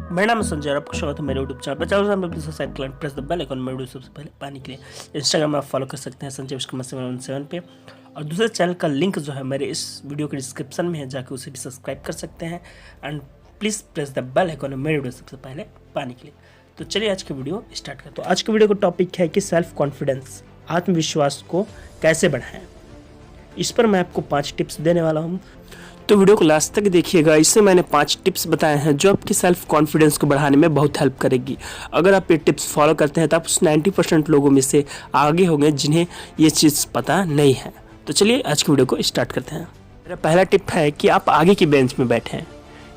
मेरा नाम है संजय और आपका स्वागत है मेरे यूट्यूब चैनल पर। चैनल में प्लीज सब्सक्राइब करें, प्रेस द बेल आइकन। मेरे वीडियो सबसे पहले पाने के लिए इंस्टाग्राम में आप फॉलो कर सकते हैं संजय विश्वकर्मा 717 पे, और दूसरे चैनल का लिंक जो है मेरे इस वीडियो के डिस्क्रिप्शन में है, जाकर उसे भी सब्सक्राइब कर सकते हैं। And please press the bell icon मेरे वीडियो सबसे पहले पाने के लिए। तो चलिए आज की वीडियो स्टार्ट करते हैं। तो आज की वीडियो का टॉपिक है कि सेल्फ कॉन्फिडेंस, आत्मविश्वास को कैसे बढ़ाएं। इस पर मैं आपको 5 टिप्स देने वाला हूँ, तो वीडियो को लास्ट तक देखिएगा। इससे मैंने 5 टिप्स बताए हैं जो आपकी सेल्फ कॉन्फिडेंस को बढ़ाने में बहुत हेल्प करेगी। अगर आप ये टिप्स फॉलो करते हैं तो आप उस 90% लोगों में से आगे होंगे जिन्हें ये चीज़ पता नहीं है। तो चलिए आज की वीडियो को स्टार्ट करते हैं। मेरा पहला टिप है कि आप आगे की बेंच में बैठें।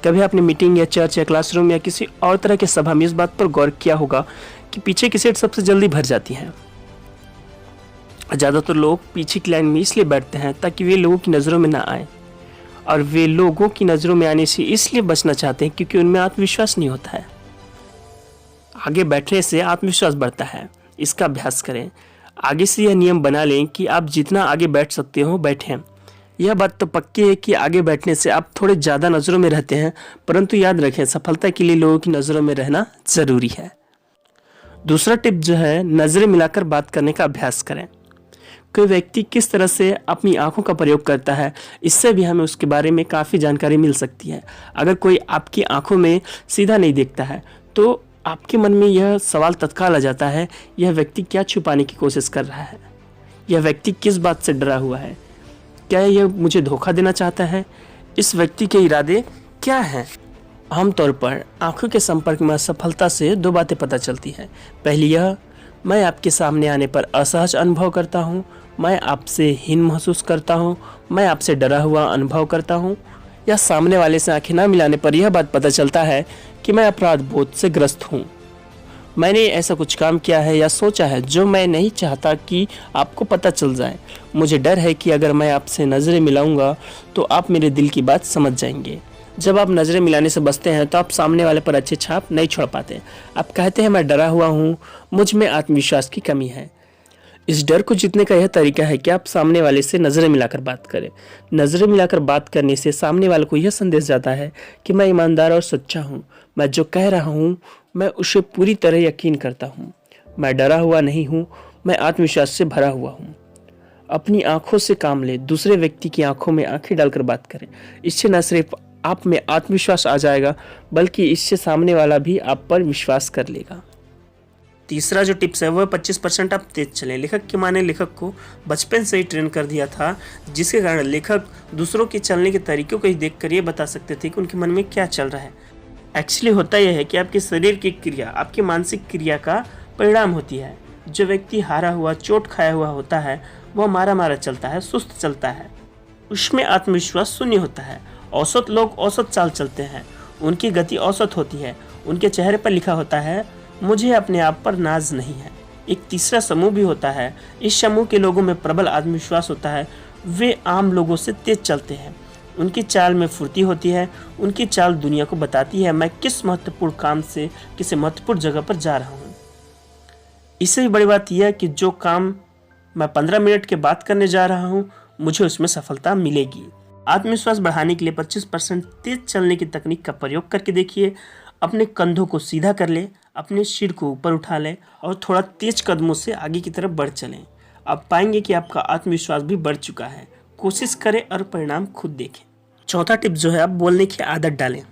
कभी आपने मीटिंग या चर्च या क्लासरूम या किसी और तरह के सभा में इस बात पर गौर किया होगा कि पीछे की सीट सबसे जल्दी भर जाती है। ज़्यादातर लोग पीछे की लाइन में इसलिए बैठते हैं ताकि वे लोगों की नज़रों में ना आए, और वे लोगों की नज़रों में आने से इसलिए बचना चाहते हैं क्योंकि उनमें आत्मविश्वास नहीं होता है। आगे बैठने से आत्मविश्वास बढ़ता है, इसका अभ्यास करें। आगे से यह नियम बना लें कि आप जितना आगे बैठ सकते हो बैठें। यह बात तो पक्की है कि आगे बैठने से आप थोड़े ज़्यादा नज़रों में रहते हैं, परंतु याद रखें सफलता के लिए लोगों की नज़रों में रहना ज़रूरी है। दूसरा टिप जो है, नज़रें मिलाकर बात करने का अभ्यास करें। कोई व्यक्ति किस तरह से अपनी आंखों का प्रयोग करता है, इससे भी हमें उसके बारे में काफ़ी जानकारी मिल सकती है। अगर कोई आपकी आंखों में सीधा नहीं देखता है तो आपके मन में यह सवाल तत्काल आ जाता है, यह व्यक्ति क्या छुपाने की कोशिश कर रहा है, यह व्यक्ति किस बात से डरा हुआ है, क्या यह मुझे धोखा देना चाहता है, इस व्यक्ति के इरादे क्या हैं। आमतौर पर आंखों के संपर्क में असफलता से 2 बातें पता चलती हैं। पहली यह, मैं आपके सामने आने पर असहज अनुभव करता हूँ, मैं आपसे हीन महसूस करता हूँ, मैं आपसे डरा हुआ अनुभव करता हूँ। या सामने वाले से आंखें ना मिलाने पर यह बात पता चलता है कि मैं अपराध बोध से ग्रस्त हूँ। मैंने ऐसा कुछ काम किया है या सोचा है जो मैं नहीं चाहता कि आपको पता चल जाए। मुझे डर है कि अगर मैं आपसे नज़रें मिलाऊंगा तो आप मेरे दिल की बात समझ जाएंगे। जब आप नज़रें मिलाने से बचते हैं तो आप सामने वाले पर अच्छी छाप नहीं छोड़ पाते। आप कहते हैं मैं डरा हुआ हूँ, मुझ में आत्मविश्वास की कमी है। इस डर को जीतने का यह तरीका है कि आप सामने वाले से नज़रें मिलाकर बात करें। नज़रें मिलाकर बात करने से सामने वाले को यह संदेश जाता है कि मैं ईमानदार और सच्चा हूँ, मैं जो कह रहा हूँ मैं उसे पूरी तरह यकीन करता हूँ, मैं डरा हुआ नहीं हूँ, मैं आत्मविश्वास से भरा हुआ हूँ। अपनी आंखों से काम लें, दूसरे व्यक्ति की आंखों में आंखें डालकर बात करें। इससे न सिर्फ आप में आत्मविश्वास आ जाएगा बल्कि इससे सामने वाला भी आप पर विश्वास कर लेगा। तीसरा जो टिप्स है वो 25% आप तेज चलें। लेखक की मां ने लेखक को बचपन से ही ट्रेन कर दिया था, जिसके कारण लेखक दूसरों के चलने के तरीकों को ही देखकर ये बता सकते थे कि उनके मन में क्या चल रहा है। एक्चुअली होता यह है कि आपके शरीर की क्रिया आपकी मानसिक क्रिया का परिणाम होती है। जो व्यक्ति हारा हुआ, चोट खाया हुआ होता है वह मारा मारा चलता है, सुस्त चलता है, उसमें आत्मविश्वास शून्य होता है। औसत लोग औसत चाल चलते हैं, उनकी गति औसत होती है, उनके चेहरे पर लिखा होता है मुझे अपने आप पर नाज नहीं है। एक तीसरा समूह भी होता है, इस समूह के लोगों में प्रबल आत्मविश्वास होता है। वे आम लोगों से तेज चलते हैं, उनकी चाल में फुर्ती होती है, उनकी चाल दुनिया को बताती है मैं किस महत्वपूर्ण काम से किसी महत्वपूर्ण जगह पर जा रहा हूँ। इससे भी बड़ी बात यह है कि जो काम मैं 15 मिनट के बाद करने जा रहा हूँ मुझे उसमें सफलता मिलेगी। आत्मविश्वास बढ़ाने के लिए 25% तेज चलने की तकनीक का प्रयोग करके देखिए। अपने कंधों को सीधा कर ले, अपने सिर को ऊपर उठा लें और थोड़ा तेज कदमों से आगे की तरफ बढ़ चलें। आप पाएंगे कि आपका आत्मविश्वास भी बढ़ चुका है। कोशिश करें और परिणाम खुद देखें। चौथा टिप जो है, आप बोलने की आदत डालें।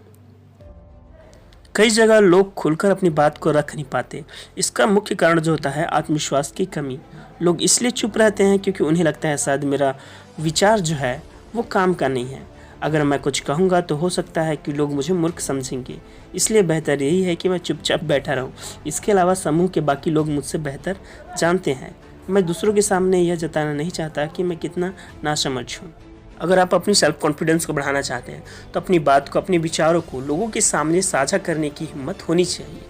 कई जगह लोग खुलकर अपनी बात को रख नहीं पाते। इसका मुख्य कारण जो होता है आत्मविश्वास की कमी। लोग इसलिए चुप रहते हैं क्योंकि उन्हें लगता है शायद मेरा विचार जो है वो काम का नहीं है। अगर मैं कुछ कहूँगा तो हो सकता है कि लोग मुझे मूर्ख समझेंगे, इसलिए बेहतर यही है कि मैं चुपचाप बैठा रहूँ। इसके अलावा समूह के बाकी लोग मुझसे बेहतर जानते हैं। मैं दूसरों के सामने यह जताना नहीं चाहता कि मैं कितना नासमझ हूँ। अगर आप अपनी सेल्फ कॉन्फिडेंस को बढ़ाना चाहते हैं तो अपनी बात को, अपने विचारों को लोगों के सामने साझा करने की हिम्मत होनी चाहिए।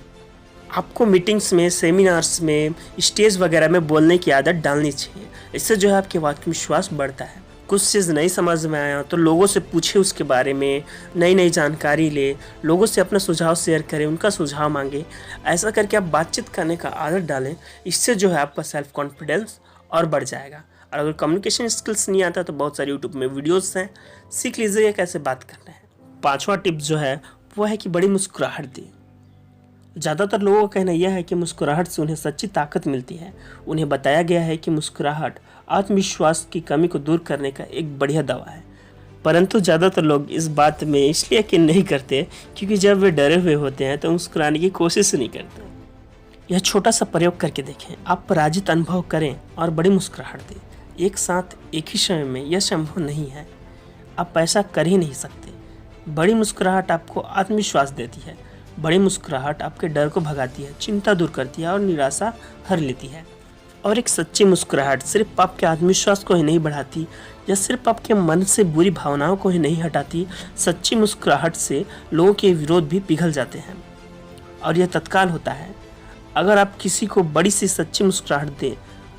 आपको मीटिंग्स में, सेमिनार्स में, स्टेज वगैरह में बोलने की आदत डालनी चाहिए। इससे जो है आपके आत्मविश्वास बढ़ता है। कुछ चीज़ नहीं समझ में आया तो लोगों से पूछे, उसके बारे में नई नई जानकारी ले, लोगों से अपना सुझाव शेयर करें, उनका सुझाव मांगे। ऐसा करके आप बातचीत करने का आदत डालें। इससे जो है आपका सेल्फ कॉन्फिडेंस और बढ़ जाएगा। और अगर कम्युनिकेशन स्किल्स नहीं आता तो बहुत सारे यूट्यूब में वीडियोस हैं, सीख लीजिए कैसे बात करना है। 5वां टिप जो है वो है कि बड़ी मुस्कुराहट दें। ज़्यादातर लोगों का कहना यह है कि मुस्कुराहट से उन्हें सच्ची ताकत मिलती है। उन्हें बताया गया है कि मुस्कुराहट आत्मविश्वास की कमी को दूर करने का एक बढ़िया दवा है। परंतु ज़्यादातर लोग इस बात में इसलिए यकीन नहीं करते क्योंकि जब वे डरे हुए होते हैं तो मुस्कुराने की कोशिश नहीं करते। यह छोटा सा प्रयोग करके देखें। आप पराजित अनुभव करें और बड़ी मुस्कुराहट दें। एक साथ एक ही समय में यह संभव नहीं है। आप ऐसा कर ही नहीं सकते। बड़ी मुस्कुराहट आपको आत्मविश्वास देती है। बड़ी मुस्कुराहट आपके डर को भगाती है, चिंता दूर करती है और निराशा हर लेती है। और एक सच्ची मुस्कुराहट सिर्फ आपके आत्मविश्वास को ही नहीं बढ़ाती या सिर्फ आपके मन से बुरी भावनाओं को ही नहीं हटाती। सच्ची मुस्कुराहट से लोगों के विरोध भी पिघल जाते हैं और यह तत्काल होता है। अगर आप किसी को बड़ी सी सच्ची मुस्कुराहट दें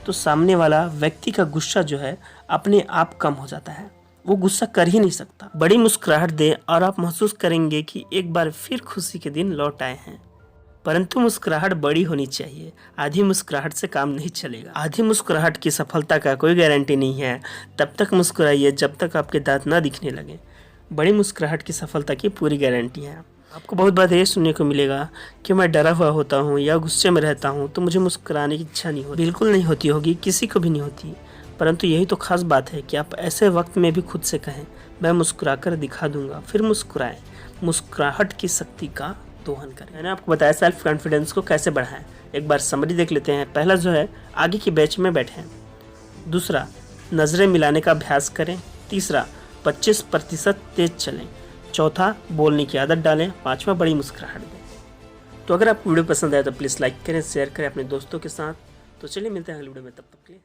तो सामने वाला व्यक्ति का गुस्सा जो है अपने आप कम हो जाता है। वो गुस्सा कर ही नहीं सकता। बड़ी मुस्कुराहट दें और आप महसूस करेंगे कि एक बार फिर खुशी के दिन लौट आए हैं। परंतु मुस्कुराहट बड़ी होनी चाहिए। आधी मुस्कुराहट से काम नहीं चलेगा। आधी मुस्कुराहट की सफलता का कोई गारंटी नहीं है। तब तक मुस्कुराइए जब तक आपके दांत ना दिखने लगे। बड़ी मुस्कुराहट की सफलता की पूरी गारंटी है। आपको बहुत बार ये सुनने को मिलेगा कि मैं डरा हुआ होता हूँ या गुस्से में रहता हूँ तो मुझे मुस्कुराने की इच्छा नहीं होती। बिल्कुल नहीं होती होगी, किसी को भी नहीं होती। परंतु यही तो खास बात है कि आप ऐसे वक्त में भी खुद से कहें, मैं मुस्कुराकर दिखा दूंगा। फिर मुस्कुराएं। मुस्कुराहट की शक्ति का दोहन करें। मैंने आपको बताया सेल्फ कॉन्फिडेंस को कैसे बढ़ाएं। एक बार समरी देख लेते हैं। पहला जो है, आगे की बेंच में बैठें। दूसरा, नज़रें मिलाने का अभ्यास करें। तीसरा, 25% तेज चलें। चौथा, बोलने की आदत डालें। पांचवा, बड़ी मुस्कुराहट दें। तो अगर आपको वीडियो पसंद आया तो प्लीज़ लाइक करें, शेयर करें अपने दोस्तों के साथ। तो चलिए मिलते हैं अगले वीडियो में, तब तक के लिए।